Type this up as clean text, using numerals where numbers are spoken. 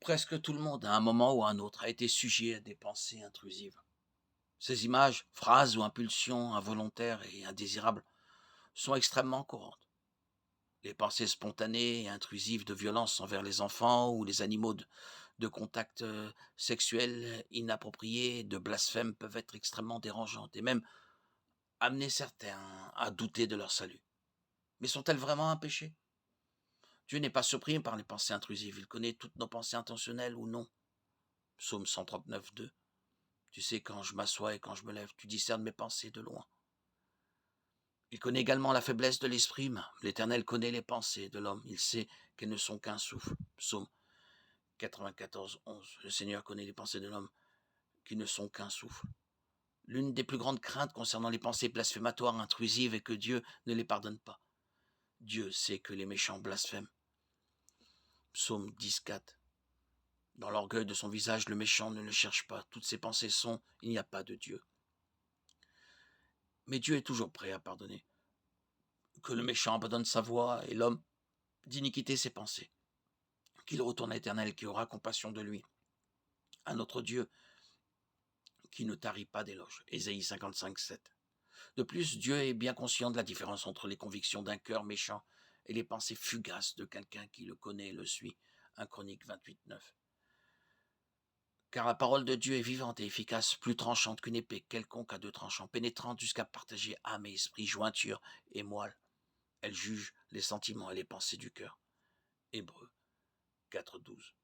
Presque tout le monde, à un moment ou à un autre, a été sujet à des pensées intrusives. Ces images, phrases ou impulsions involontaires et indésirables sont extrêmement courantes. Les pensées spontanées et intrusives de violence envers les enfants ou les animaux, de contacts sexuels inappropriés, de blasphème peuvent être extrêmement dérangeantes et même amener certains à douter de leur salut. Mais sont-elles vraiment un péché? Dieu n'est pas surpris par les pensées intrusives, il connaît toutes nos pensées intentionnelles ou non. Psaume 139, 2. Tu sais quand je m'assois et quand je me lève, tu discernes mes pensées de loin. Il connaît également la faiblesse de l'esprit humain. L'Éternel connaît les pensées de l'homme. Il sait qu'elles ne sont qu'un souffle. Psaume 94, 11. Le Seigneur connaît les pensées de l'homme qui ne sont qu'un souffle. L'une des plus grandes craintes concernant les pensées blasphématoires intrusives est que Dieu ne les pardonne pas. Dieu sait que les méchants blasphèment. Psaume 10, 4. Dans l'orgueil de son visage, le méchant ne le cherche pas. Toutes ses pensées sont: il n'y a pas de Dieu. Mais Dieu est toujours prêt à pardonner. Que le méchant abandonne sa voie et l'homme d'iniquité ses pensées. Qu'il retourne à l'Éternel qui aura compassion de lui. À notre Dieu qui ne tarit pas d'éloges. Ésaïe 55, 7. De plus, Dieu est bien conscient de la différence entre les convictions d'un cœur méchant et les pensées fugaces de quelqu'un qui le connaît et le suit. 1 Chronique 28, 9. Car la parole de Dieu est vivante et efficace, plus tranchante qu'une épée quelconque à deux tranchants, pénétrante jusqu'à partager âme et esprit, jointure et moelle. Elle juge les sentiments et les pensées du cœur. Hébreux 4, 12.